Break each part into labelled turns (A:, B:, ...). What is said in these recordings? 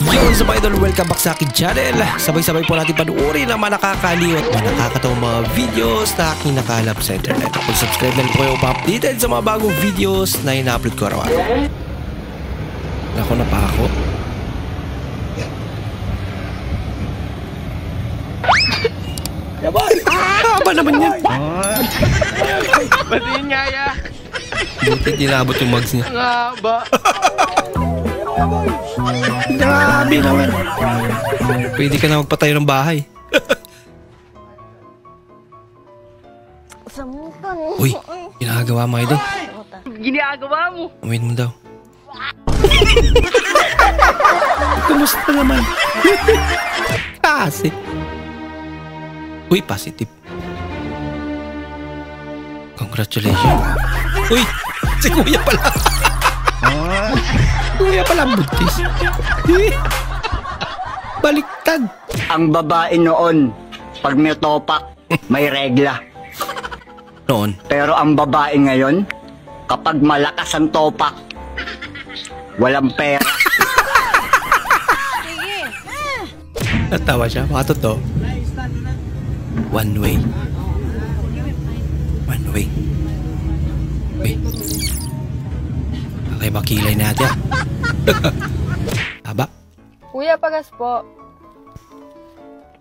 A: Yun sa mga idol, welcome back sa akin channel. Sabay-sabay po natin panuorin ang mga nakakaliw at mga nakakatawang mga videos na aking nakalap sa internet. Kung subscribe na rin po kayo pa-updated sa mga bagong videos na ina-upload ko araw-araw. Ako na pa ako. Haba naman yan.
B: Ba't yun nga ya?
A: Buti tinabot yung mugs niya.
B: Nga ba?
A: Grabe naman. Pwede ka na magpatayo ng bahay. Uy, ginagawa mo idol.
B: Ginagawa mo?
A: Amin mo daw. Kumusta naman? Kasi. Uy, positive. Congratulations. Uy, si kuya pala. Kuya pala ang buntis. Baliktad.
C: Ang babae noon, pag may topak, may regla.
A: Noon.
C: Pero ang babae ngayon, kapag malakas ang topak, walang pera.
A: Natawa siya. Baka totoo. One way. One way. Uy. Okay ba kilay natin? Haba.
D: Kuya, pagas po.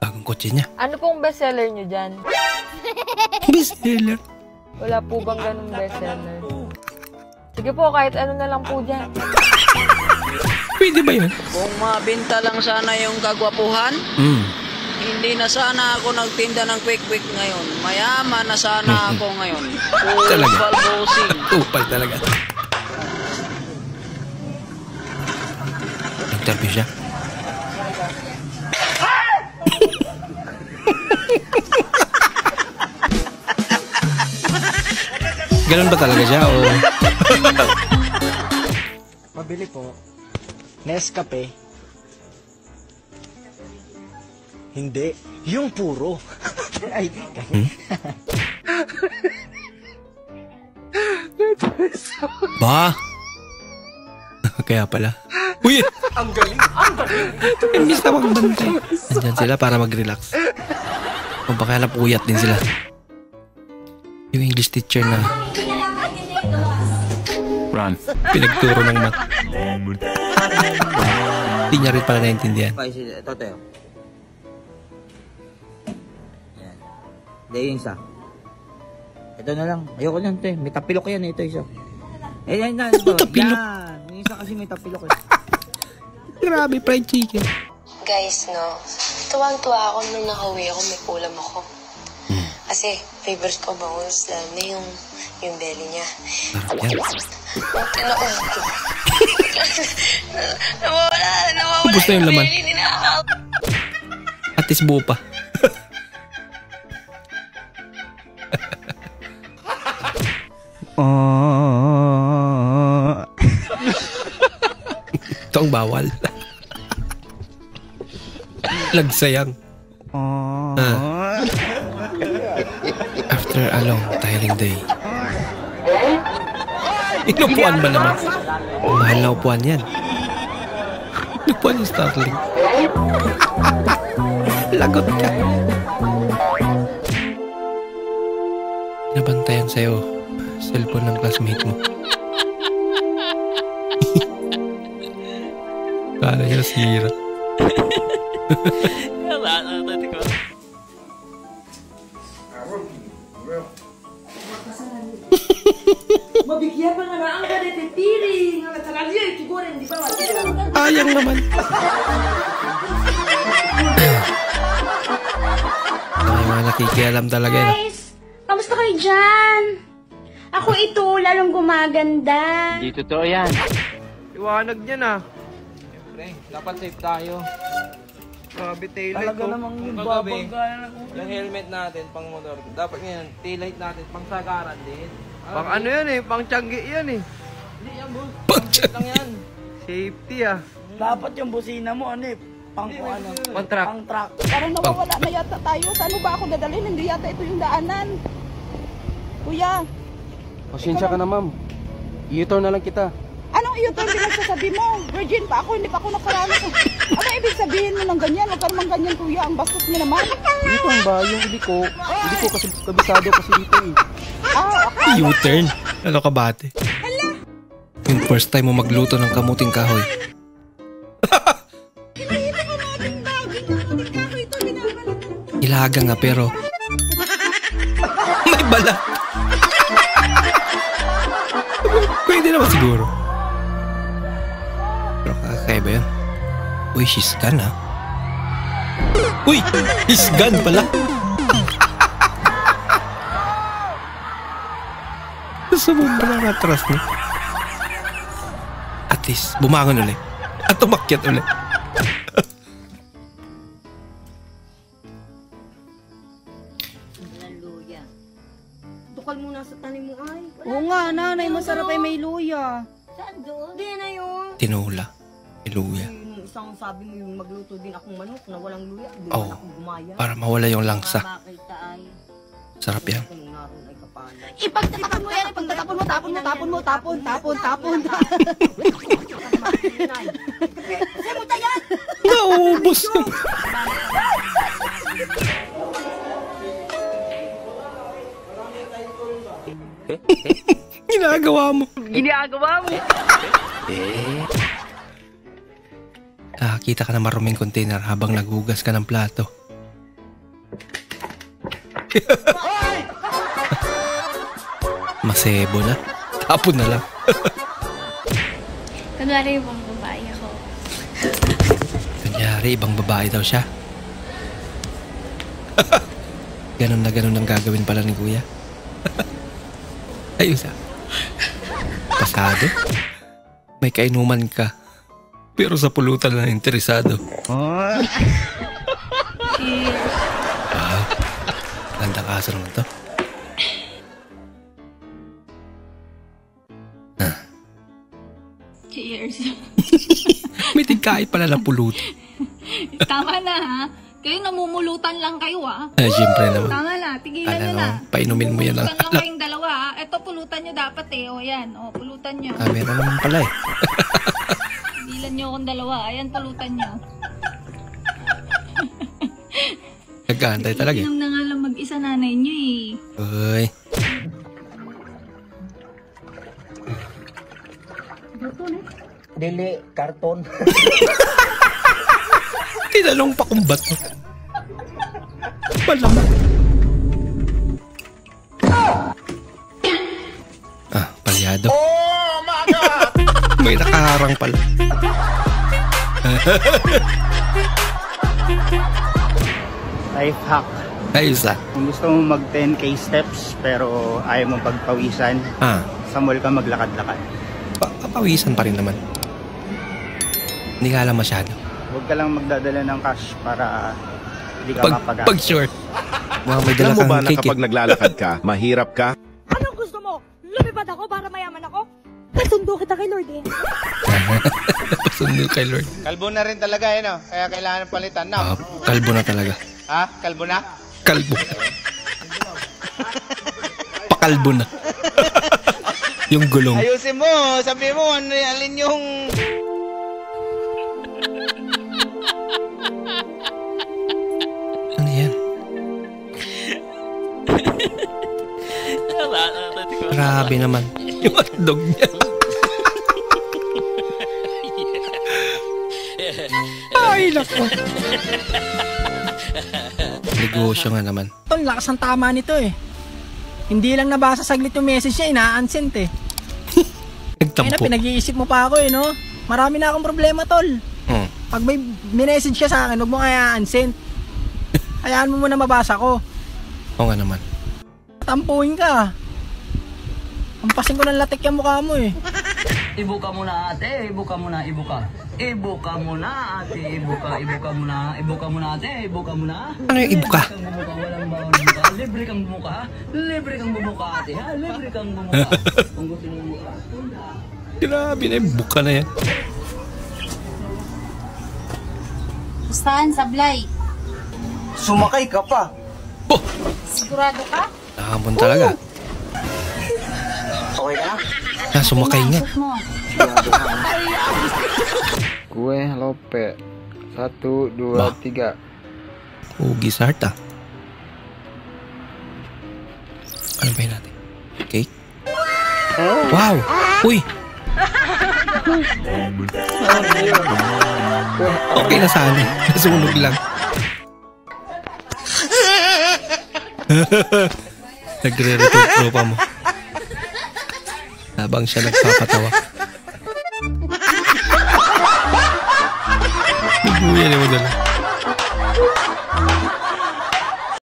A: Bagong kotse niya.
D: Ano pong bestseller nyo dyan?
A: Bestseller.
D: Wala po bang ganun bestseller? Sige po, kahit ano na lang po dyan.
A: Pwede ba yun?
E: Kung mabinta lang sana yung kagwapuhan, hindi na sana ako nagtinda ng quick-quick ngayon. Mayaman na sana ako ngayon.
A: Talaga?
E: Upal bossing.
A: Upal talaga. Interview siya. Ganun ba talaga siya o?
F: Mabili po. Nescafe. Hindi. Yung puro. Ay,
A: Ba? Kaya pala. Uy! Ang galing! Ang galing! Imbis na magbantay. Andyan sila para mag-relax. O baka napuyat din sila. Yung English teacher na
B: Run.
A: pinagturo ng math. Hindi niya rin pala naintindihan.
G: Ito tayo. Yan. Hindi yung isa. Ito na lang. Ayoko lang ito eh. May tapilok yan eh. Ito isa. Eh yan na. Ito.
A: Tapilok?
G: Yan. Yung isa kasi may tapilok eh.
A: Grabe, fried chicken.
H: Guys, no, tuwang-tuwa ako nung nakauwi ako, may kulam ako. Kasi favorite ko bangus, lalo na yung belly niya. Nawawala
A: Ubus na yung laman.
H: belly nila.
A: At least buo pa. Ito ang bawal. Lagsayang. After a long, tiring day. Inupuan ba naman? Mahal na upuan yan. Inupuan yung Starling. Lagot ka. Nabantayan sa'yo. Cellphone ng classmate mo. Kala niya sira.
I: Mabigyan pa nga na ang kadetitiri nga natalagyo itugurin di ba?
A: Ayang naman. Ay, mga nakikialam talaga yun.
J: Guys, kamusta kayo dyan? Ako ito, lalong gumaganda.
B: Di totoo yan.
F: Iwanag niya na. Siyempre, dapat safe tayo. Grabe, taillight ko. Talaga namang babangga na ako. Yung helmet natin, pang motor. Dapat ngayon, taillight natin, pang sagaran din. Pang ano yan eh, pang tiyanggi yan eh. Hindi yan, boss. Pang tiyanggi lang yan. Safety ah. Dapat yung busina mo, ano eh. Pang ano? Pang truck. Pang truck.
I: Parang nawawala na yata tayo. Saan ba ako dadalhin? Hindi yata ito yung daanan. Kuya.
F: Pasensya ka na, ma'am. I-turn na lang kita.
I: Anong iyo-turn din nagsasabi mo? Virgin pa ako, hindi pa ako nakaranas. sabihin mo ng ganyan. Huwag ka naman ganyan, kuya. Ang bastos mo naman.
F: Dito ang ba? Yung ili ko kasi kabisado kasi dito eh.
I: Okay.
A: U-turn. Ano ka bate? Yung first time mo magluto ng kamuting kahoy. Ilaga nga pero may balat. Pwede naman siguro. Pero kakaiba yun. Uy, she's gone ha. Uy, he's gone pala. Sumubra na atras niya. At least, bumangon ulit. At umakyat ulit.
K: Tukal muna sa tanim mo ay.
I: Oo nga, nanay. Masarap ay may luya.
K: Saan doon? Di na yun.
A: Tinula. Iluya.
K: Yung isang sabi mo yung magluto din akong manok na walang luya. Doon
A: Oo.
K: akong gumaya.
A: Para mawala yung langsa.
K: Bakit taay?
A: Sarap yan.
I: Ipagtatapon mo yan. Ipagtatapon mo. Tapon mo. Tapon mo. Tapon. Tapon. Tapon.
K: Saan mo tayan?
A: Naubos na. Ginagawa mo.
B: Ginagawa mo.
A: Nakakita ka na maruming container habang naghugas ka ng plato. Masebo na. Tapon na lang.
J: Kunwari ibang babae ako.
A: Kunyari, ibang babae daw siya. Ganon na ganon ang gagawin pala ni Kuya. Ayos ah. Pasado. May kainuman ka. Pero sa pulutan lang interesado. Ganda kaso naman to.
J: Cheers.
A: May tigkait pala na pulutan.
J: Tama na ha. Kayo namumulutan lang kayo ha.
A: Siyempre naman.
J: Tama na, tigilan nyo na.
A: Painumin mo yan ang
J: Pulutan lang kayong dalawa ha. Ito pulutan nyo dapat eh. O yan, o pulutan nyo.
A: meron naman pala eh.
J: Tigilan nyo akong dalawa. Ayan, pulutan nyo.
A: Nagkaantay talaga eh.
J: Inom na nga lang mag-isa nanay nyo eh.
A: Uy.
G: Dili, karton.
A: Tinanong pa kung bato. Malamang. Palyado.
L: Oh my God!
A: May nakaharang pala.
M: Life hack.
A: Ayos ah.
M: Kung gusto mo mag 10k steps pero ayaw mo pagpawisan, sa mall ka maglakad-lakad.
A: Papawisan pa rin naman. Hindi ka alam masyado.
M: Huwag ka lang magdadala ng cash para hindi ka mapagamit.
A: Pag short. May dala
L: alam mo ba
A: kang
L: na kapag naglalakad ka, mahirap ka?
K: Anong gusto mo? Lumipad ako para mayaman ako? Pasundo kita kay Lord eh.
A: Pasundo kay Lord.
N: Kalbo na rin talaga eh no? Kaya kailangan palitan na.
A: Kalbo na talaga.
N: Ha? Kalbo na?
A: Kalbo. Pakalbo na. Yung gulong.
N: Ayusin mo. Sabi mo, alin yung...
A: Ano yan? Grabe naman. Yung hotdog niya. Ay, nako. Negosyo nga naman.
O: Tol, lakas ang tama nito eh. Hindi lang nabasa saglit yung message niya, ina-unsent eh.
A: Nagtampo.
O: Kaya pinag-iisip mo pa ako eh, no? Marami na akong problema, tol. Pag may minessage ka sa akin, huwag mo kaya unsent. Hayaan mo muna mabasa ko.
A: Oo nga naman.
O: Tampuhin ka. Ampasin ko ng latik yung mukha mo eh.
C: Ibuka muna ate, ibuka muna, ibuka. Ibuka muna ate, ibuka muna, ibuka muna ate, ibuka muna.
A: Ano yung ibuka?
C: Walang bawal buka, libre kang bumuka, libre kang bumuka ate, ha? Libre kang bumuka. Kung gusto mo bumuka.
A: Grabe na yung buka na yan.
J: Pustahan, sablay.
G: Sumakay ka pa.
J: Sigurado ka?
A: Nakahamon talaga.
G: Okay ka na?
A: Sumakay nga.
F: Gue, lope. 1, 2, 3.
A: Ugi sa heart ah. Ano ba yun natin? Cake? Wow! Uy! Okay na sana. Nasunog lang. Nagre-return pa mo. Habang siya nagpapatawa. Biguyan mo dala.